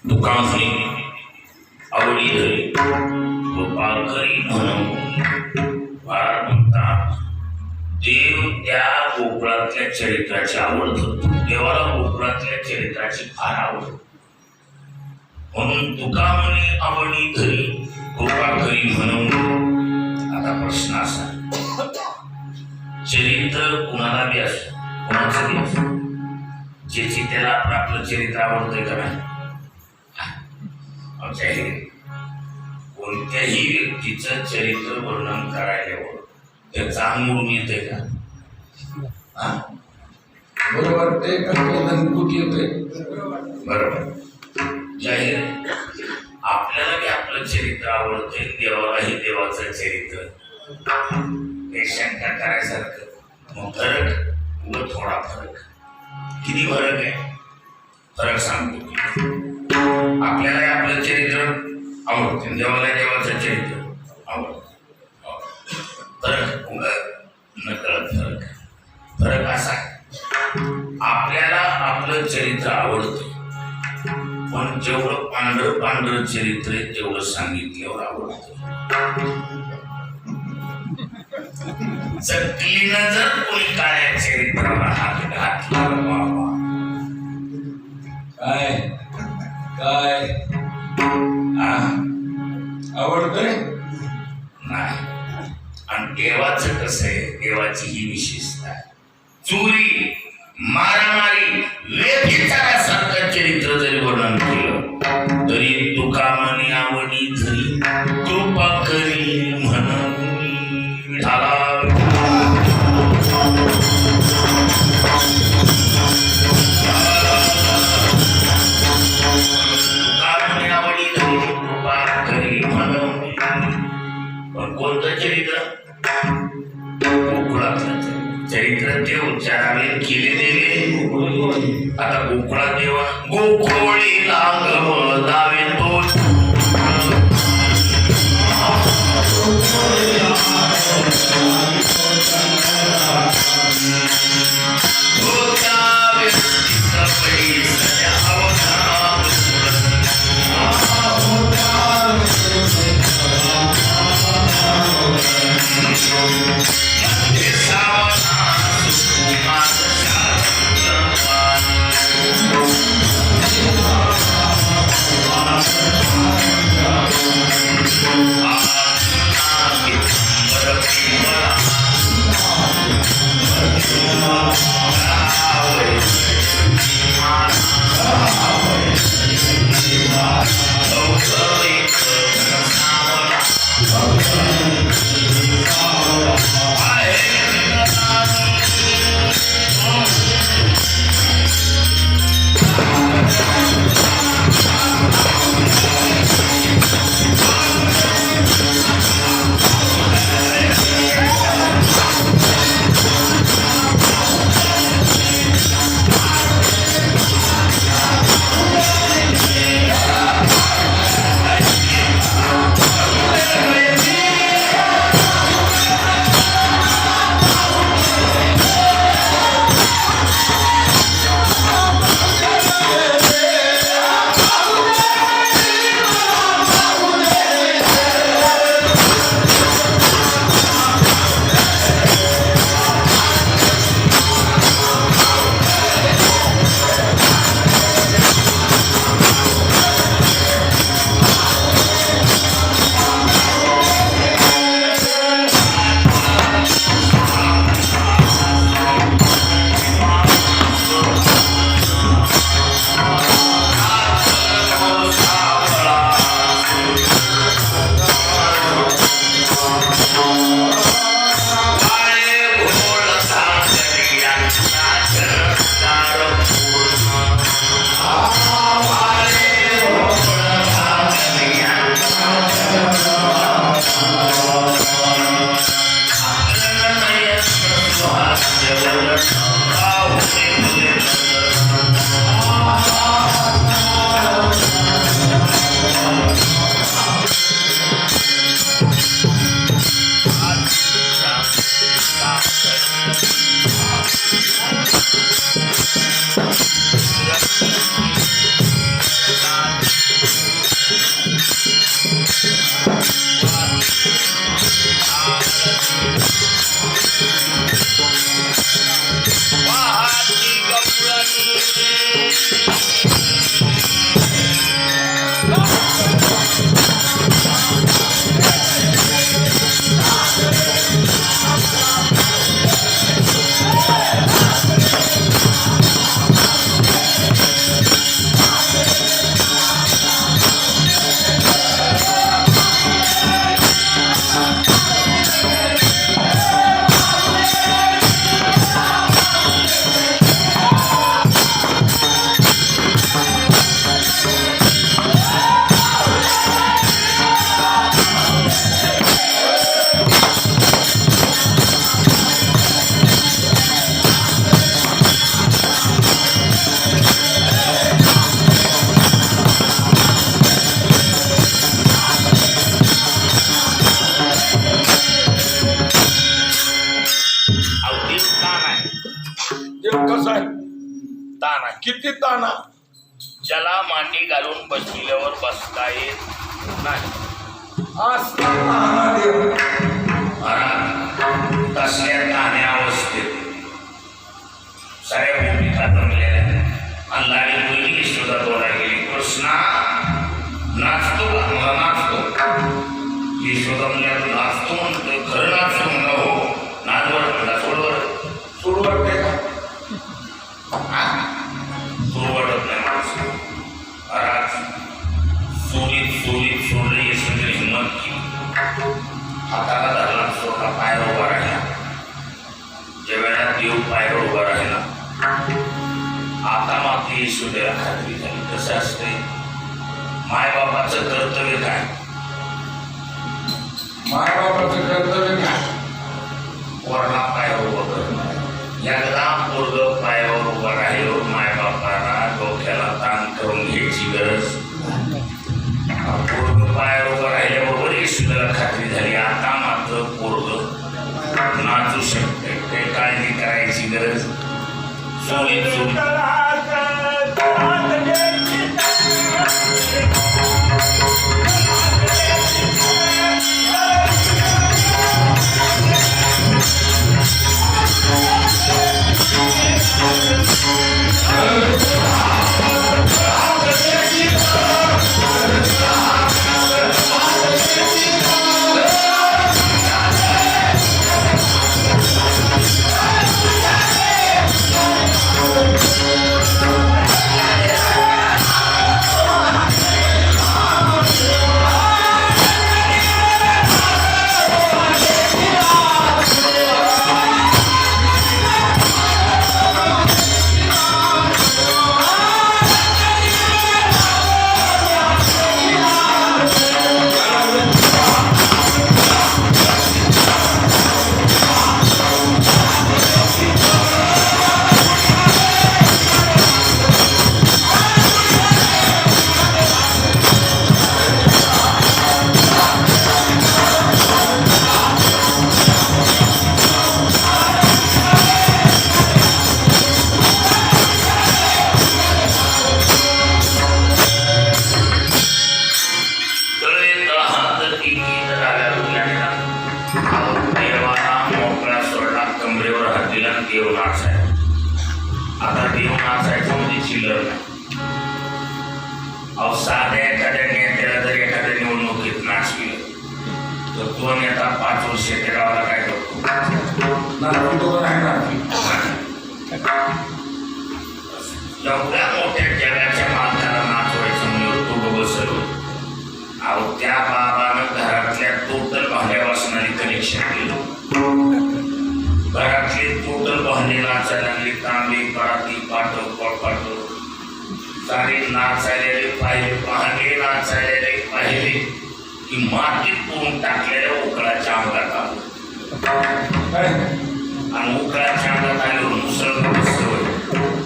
दुकामणी आवडी धरी गोपाळ करी म्हणून महाराज म्हणतात देव त्या गोकुळातल्या चरित्राची आवड धरतो. देवाला गोकुळातल्या चरित्राची फार आवड, म्हणून दुकामणी आवडी धरी गोपाळ करी म्हणून. आता प्रश्न असा, चरित्र कुणाला बी असो, कुणाचं बी असो, ज्याची त्याला आपलं चरित्र आवडतंय का नाही? आमच्या हे कोणत्याही व्यक्तीचं चरित्र वर्णन करायला त्याचा अंगून येते का? बरोबर ते धनकूट येते. बरोबर. जाहीर आपल्याला बी आपलं चरित्र आवडतंय, देवालाही देवाचं चरित्र. हे शंका करायसारखं. मग फरक व थोडा फरक. किती फरक आहे? फरक सांगतो. आपल्याला आपलं चरित्र आवडते, देवाला देवाचं चरित्र आवडतं. फरक नकळत फरक. फरक असा, आपल्याला आपलं चरित्र आवडतं, पण जेवढं पांढरं चरित्र आहे तेवढं सांगितल्यावर आवडतं. चकलीनं जर कोणी काळ्या चरित्राला हात घातला, काय काय आवडतंय नाही. आणि देवाचं कसं आहे, देवाची ही विशेषता, चोरी मारामारी व्यभिचारासारखं चरित्र जरी वर्णन केलं तरी दुकामणी आवडी धरी कृपा करी म्हणून विठाला. दुकामणी आवडी धरी कृपा करी म्हणून. पण कोणतं चरित्र? गोकुळातलं चरित्र. ते उच्चारावे केले देवे गोकुळी आता गोकुळात देवा गोकुळी लांगव दावे तो कसं आहे ताना किती ताना ज्याला मांडी घालून बसल्यावर बसता येत नाही तसल्या ताण्या अवस्थेत साऱ्या भूमिका जमलेल्या आणि लाडी मुलगी सुद्धा तोडा गेली कृष्णा नाचतो का मला नाचतो यशोदा म्हणल्यावर नाचतो म्हणतोय खरं नाचतो म्हणलं हो नाचवर म्हणला सोडवर सोडवर ते का सोड वाटत नाही माणसं महाराज सोडीत सोडले यशोने हिंमत केली हाताला धरला सोडला पायावर उभा राहिला ज्या वेळा देव पायावर उभा राहिला आता मात्र यशोदेला खात्री झाली कसं असते मायबापाचं कर्तव्य काय मायबापाचं कर्तव्य काय पोराला पायावर उभं करणं एकदा पोरग पायावर उभं राहिल्यावर माय गरज सोळी मोकळा सोडला कमरेवर हात दिला देव नाचाय आता देव नाचायचं म्हणजे चिल्लर नाही अहो साध्या एखाद्या नेत्याला जर एखाद्या निवडणुकीत नाचविलं तर तो नेता 5 वर्ष त्या गावाला काय करतो एवढ्या मोठ्या जगाच्या मालकाला नाचवायचं म्हणजे तो बसलो अहो त्या बाबानं घरातल्या टोटल भांड्या वासनाने कनेक्शन केलं घरातले टोटल भांडे नाचायला लागले तांबे पराती पाटव पळपाटव सारे नाचायलेले पाहिले भांडे नाचायलेले पाहिले की मातीत पोहून टाकलेल्या उकळाच्या अंगात आलं आणि उकळाच्या अंगात आल्यावर मुसळधार बसलं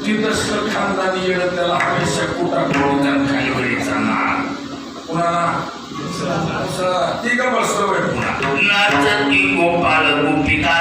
तिथं खानदानी येणं त्याला हमेशा कुठा खाली वळीचा नाग पुन्हा ती का बसतो नाचती गोपाल गोपिका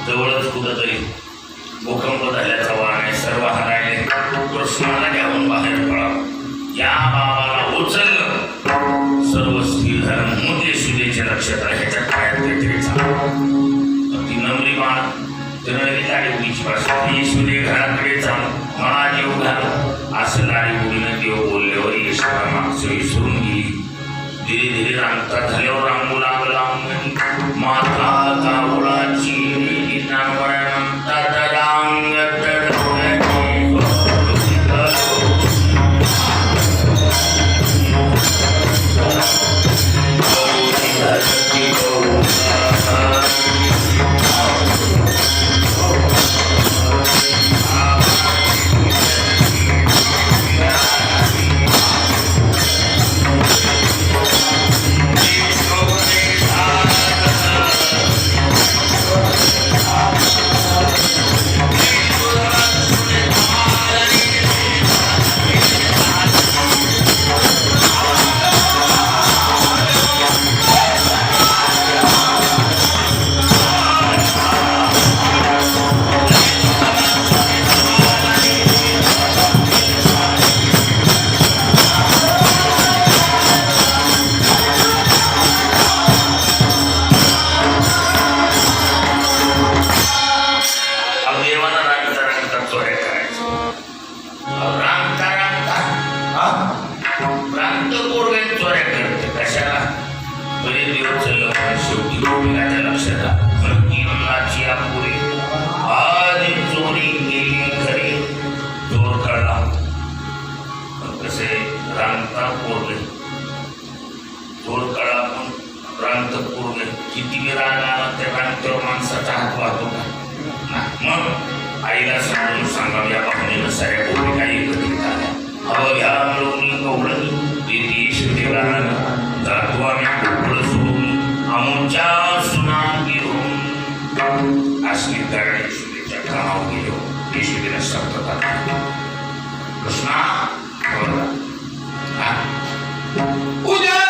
जवळच कुठंतरी भूकंप झाल्याचा वाण आहे सर्व हरायले कृष्णाला घ्यावून बाहेर पडावं या बाबाला उचललं सर्व स्थिर झालं मुद्दे सुदेच्या लक्षात आहे ह्याच्या पायात काहीतरी चालू ती नमरी बाण तिरळली लाडी उडीची भाषा येशूने घराकडे जाऊन मला देव घाल असं लाडी उडीनं देव बोलल्यावर येशूला मागचं विसरून गेली धीरे धीरे रांगता झाल्यावर रांगू लागला माता कावळाची प्रांत पोरगे चोऱ्या करते कशाला बरेच दिवस चाललं पण शेवटी गोपिकाच्या लक्षात आलं की मुलाची अपुरी आज चोरी गेली घरी चोर कळला पण कसे रांगता पोरगे चोर कळला पण रांगत पोरगे किती वेळ राग आला त्या रांगत्यावर माणसाचा हात वाहतो का मग आईला समजून सांगावं या पाहुणीनं साऱ्या गोपिका एकत्रित आल्या अहो ह्या लोणी कवळणी ते शेतीरानं जातो आम्ही कोकळ सोडून आमच्या सुना घेऊन असली कारण यशोदेच्या कामावर गेलो यशोदेला शब्द कृष्णा उद्या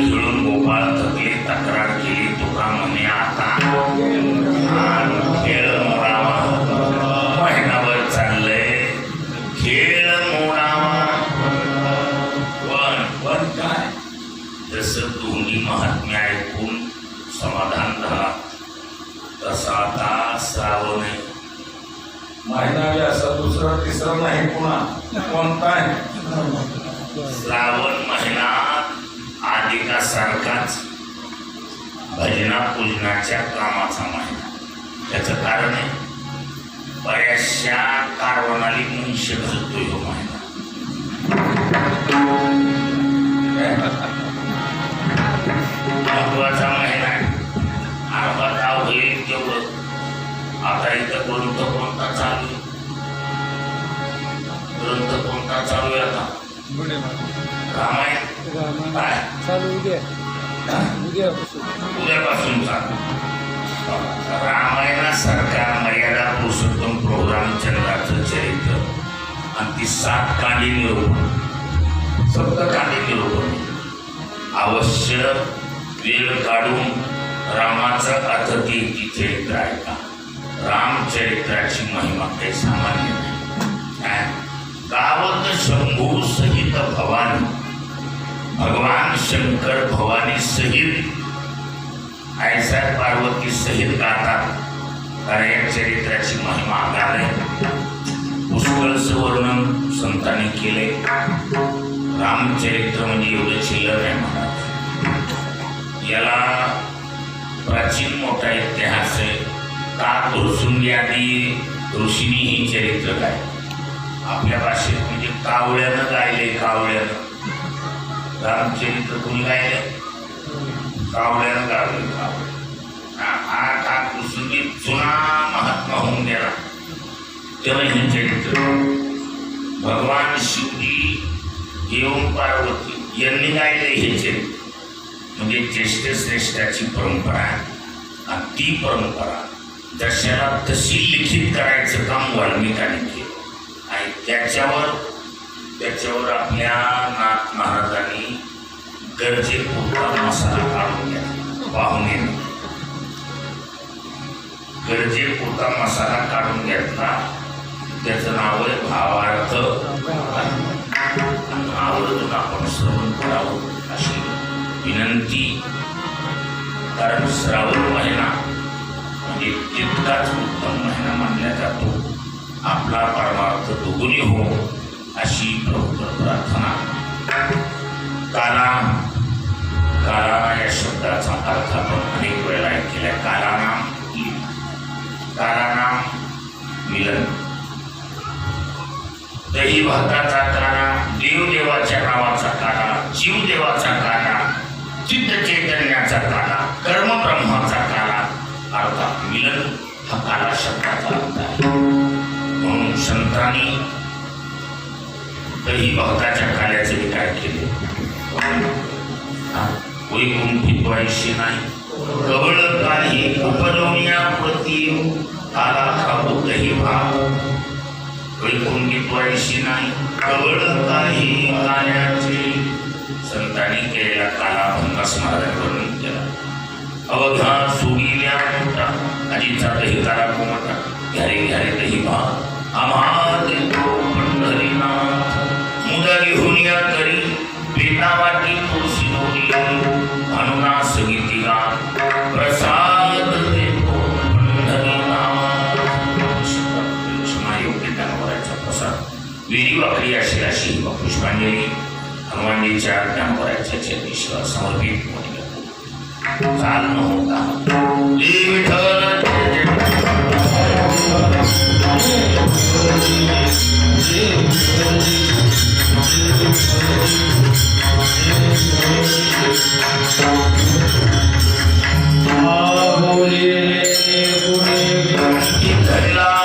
खेळून गोपाळ थकले तक्रार केली तुका म्हणे आता खेळ मोडावा महिनाभर चाललंय खेळ मोडावा पण काय जसं दोन्ही महात्म्य ऐकून समाधान झाला तसा आता श्रावण आहे महिना असा दुसरा तिसरा नाही पुन्हा कोणता श्रावण महिना आधिकासारखाच भजना पूजनाच्या कामाचा महिना त्याचं कारण आहे बऱ्याचशा कारवानाली मनुष्य घालतोय हो महिना महत्वाचा महिना आहे अर्धा होईल तेवढं आता इथं ग्रंथ कोणता चालू आहे ग्रंथ कोणता चालू आहे आता रामायण काय उद्यापासून चालू रामायणासारखा मर्यादा पुरुषोत्तम प्रोग्राम चंद्राचं चरित्र आणि ती 7 कांडी निरूपण 7 कांडी निरूपण अवश्य वेळ काढून रामाचं अथती चरित्र आहे का रामचरित्राची महिमा काही सामान्य नाही गावत शंभू सहित भवानी भगवान शंकर भवानी सहित ऐसा पार्वती सहित गातात कारण या चरित्राची महिमा आगार आहे पुष्कळचं वर्णन संतांनी केले रामचरित्र म्हणजे एवढं चिल्लर आहे म्हणा याला प्राचीन मोठा इतिहास आहे का तुळसुंगी आदी ऋषींनी ही चरित्र गाय आपल्या भाषेत म्हणजे कावळ्यानं गायले कावळ्यानं रामचरित्र कोणी गायले कावळ्यानं गावले हा का तुळसुंगी जुना महात्मा होऊन गेला तेव्हा हे चरित्र भगवान शिवजी येऊन पार्वती यांनी गायले हे चरित्र म्हणजे ज्येष्ठ श्रेष्ठाची परंपरा आहे आणि ती परंपरा जशाला तशी लिखित करायचं काम वाल्मिकांनी केलं आणि त्याच्यावर आपल्या नाथ महाराजांनी गरजेपुरता मसाला काढून घ्या पाहुण्याने गरजेपुरता मसाला काढून घेतला त्याचं नाव आहे भावार्थ आवर्जून आपण श्रवण करावं अशी विनंती कारण श्रावण महिना म्हणजे तितकाच उत्तम महिना मानला जातो आपला परमार्थ दुगुणी हो अशी प्रभूकर प्रार्थना काला या शब्दाचा अर्थ आपण अनेक वेळा ऐकलेला कालानाम मिलन. दही भाताचा काना, देवदेवाच्या नावाचा काना, जीवदेवाचा काना, चित्त चैतन्याचा काना, कर्मब्रह्माचा काना, अर्थात मिलन हा काला शब्दाचा अर्थ आहे. म्हणून संतांनी दही भाताच्या काल्याचे मी काय केले? वैकुंठी द्वायशी नाही कवळ काही उपलोनिया प्रती काला खाऊ दही भात. वैकुंठी द्वायशी नाही कवळ काही काल्याचे संतांनी केलेला काला भंगास महाराज वर्णन केला. अवघा सोडिल्या मोठा आजीचा दही काला कोमटा घ्यारे घ्यारे दही भात आम्हा देतो पंढरीनाथ. मुदा घेऊन या करी बेटावाटी तुळशी दोरी अनुना सगीतिका प्रसाद देतो पंढरीनाथ. योग्य ज्ञानवराचा प्रसाद वेरी वाकडी अशी अशी पुष्पांजली हनुमानजीच्या ज्ञानवराच्या चरणीश्वर समर्पित होती. चाल न होता विठ्ठल धरला